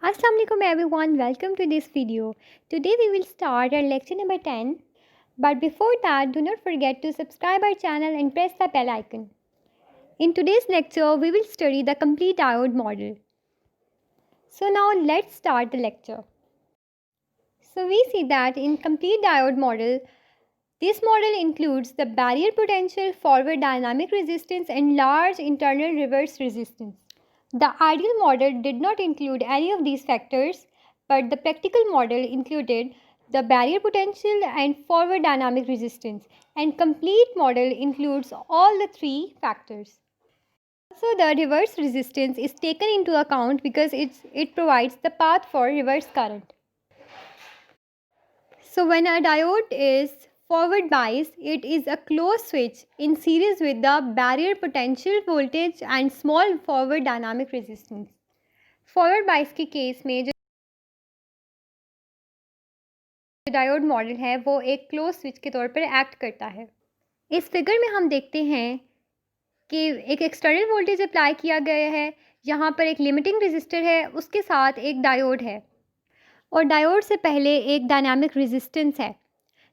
Assalamualaikum everyone, welcome to this video. Today we will start our lecture number 10. But before that, do not forget to subscribe our channel and press the bell icon. In today's lecture, we will study the complete diode model. So now let's start the lecture. So we see that in complete diode model, this model includes the barrier potential, forward dynamic resistance and large internal reverse resistance. The ideal model did not include any of these factors, but the practical model included the barrier potential and forward dynamic resistance, and complete model includes all the three factors. So the reverse resistance is taken into account because it provides the path for reverse current. So when a diode is forward biased, it is a closed switch in series with the barrier potential voltage and small forward dynamic resistance. Forward बाइस के case में जो diode model है वो एक close switch के तौर पर एक्ट करता है। इस फिगर में हम देखते हैं कि एक एक्सटर्नल वोल्टेज अप्लाई किया गया है, यहाँ पर एक लिमिटिंग रेजिस्टर है, उसके साथ एक डायोड है और डायोड से पहले एक डायनामिक रेजिस्टेंस है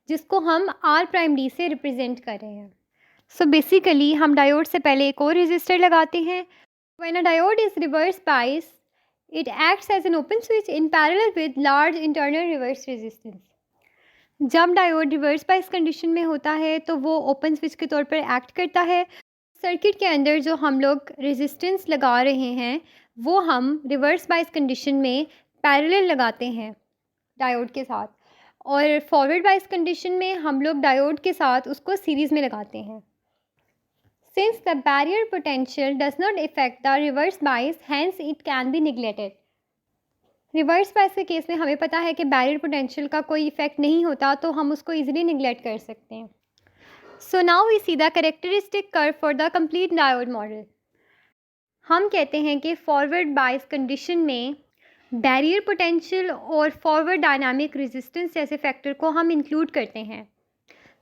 जिसको हम आर प्राइम डी से रिप्रेजेंट कर रहे हैं। सो बेसिकली हम डायोड से पहले एक और रेजिस्टर लगाते हैं। When a diode is reverse bias, it acts as an open switch in parallel with large internal reverse resistance. जब डायोड रिवर्स बाइस कंडीशन में होता है तो वो ओपन स्विच के तौर पर एक्ट करता है। सर्किट के अंदर जो हम लोग रेजिस्टेंस लगा रहे हैं वो हम रिवर्स बाइस कंडीशन में पैरेलल लगाते हैं डायोड के साथ, और फॉरवर्ड बाइस कंडीशन में हम लोग डायोड के साथ उसको सीरीज़ में लगाते हैं। Since the barrier potential does not affect the reverse bias, hence it can be neglected. Reverse bias के केस में हमें पता है कि बैरियर पोटेंशियल का कोई इफेक्ट नहीं होता, तो हम उसको इजीली निगलेक्ट कर सकते हैं। So now we see the characteristic curve for the complete diode model. हम कहते हैं कि फॉरवर्ड बायस कंडीशन में बैरियर पोटेंशियल और फॉरवर्ड डायनामिक रेजिस्टेंस जैसे फैक्टर को हम इंक्लूड करते हैं।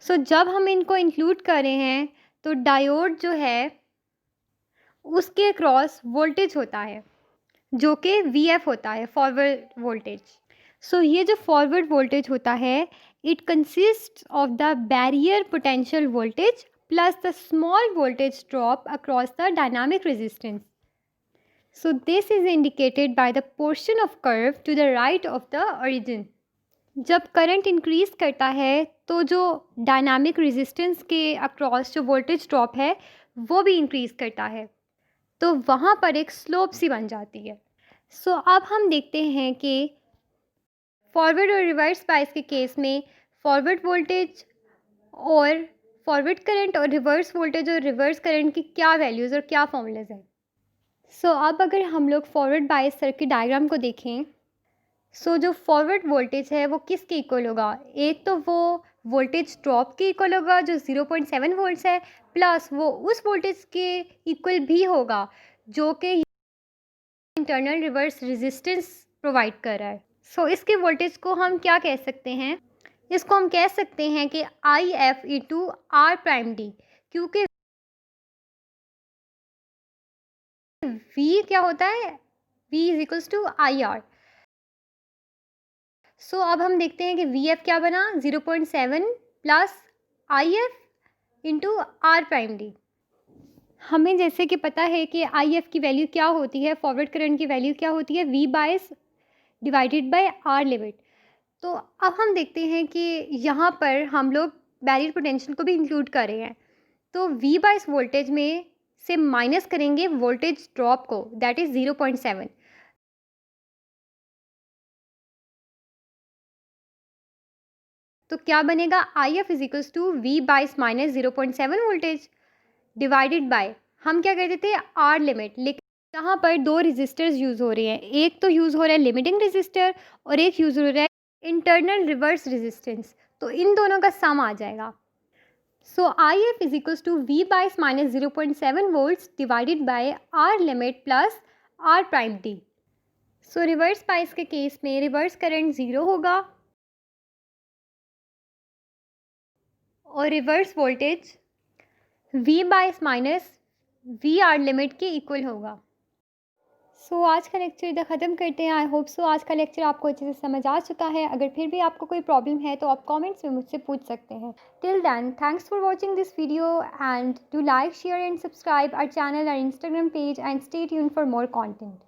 सो जब हम इनको इंक्लूड कर रहे हैं तो डायोड जो है उसके अक्रॉस वोल्टेज होता है जो कि VF होता है, फॉरवर्ड वोल्टेज। सो ये जो फॉरवर्ड वोल्टेज होता है it consist of the barrier potential voltage plus the small voltage drop across the dynamic resistance. So this is indicated by the portion of curve to the right of the origin. जब current increase करता है तो जो dynamic resistance के across जो voltage drop है वो भी इंक्रीज करता है, तो वहाँ पर एक स्लोप सी बन जाती है। सो अब हम देखते हैं कि फॉरवर्ड और रिवर्स बायस के केस में फॉरवर्ड वोल्टेज और फॉरवर्ड करंट और रिवर्स वोल्टेज और रिवर्स करंट की क्या वैल्यूज़ और क्या फॉर्मूलाज हैं। सो अब अगर हम लोग फॉरवर्ड बायस सर्किट डायग्राम को देखें, सो जो फॉरवर्ड वोल्टेज है वो किसके इक्वल होगा? एक तो वो वोल्टेज ड्रॉप के इक्वल होगा जो 0.7 वोल्ट्स है, प्लस वो उस वोल्टेज के इक्वल भी होगा जो कि इंटरनल रिवर्स रेजिस्टेंस प्रोवाइड कर रहा है। सो इसके वोल्टेज को हम क्या कह सकते हैं? इसको हम कह सकते हैं कि IF into R prime D, क्योंकि V क्या होता है? V is equals to IR। So अब हम देखते हैं कि VF क्या बना? 0.7 plus IF into R prime D. हमें जैसे कि पता है कि IF की वैल्यू क्या होती है, फॉरवर्ड करंट की वैल्यू क्या होती है? V bias divided by R limit. तो अब हम देखते हैं कि यहाँ पर हम लोग बैरियर पोटेंशियल को भी इंक्लूड कर रहे हैं, तो V बायस वोल्टेज में से माइनस करेंगे वोल्टेज ड्रॉप को, दैट इज़ 0.7। तो क्या बनेगा? IF is equals to V bias minus 0.7 voltage divided by, हम क्या कहते थे? R limit. लेकिन यहाँ पर दो रेजिस्टर्स यूज़ हो रहे हैं, एक तो यूज़ हो रहा है लिमिटिंग रेजिस्टर और एक यूज़ हो रहा है इंटरनल रिवर्स रेजिस्टेंस, तो इन दोनों का सम आ जाएगा। So IF is equals to V bias minus 0.7 volts divided by R limit plus R prime D. So reverse bias के केस में रिवर्स करंट 0 होगा और reverse voltage V bias minus VR limit के equal होगा। So आज का lecture इधर ख़त्म करते हैं। आई होप सो आज का लेक्चर आपको अच्छे से समझ आ चुका है। अगर फिर भी आपको कोई प्रॉब्लम है तो आप कमेंट्स में मुझसे पूछ सकते हैं। Till then, thanks for watching this video and do like, share and subscribe our channel, our Instagram page and stay tuned for more content.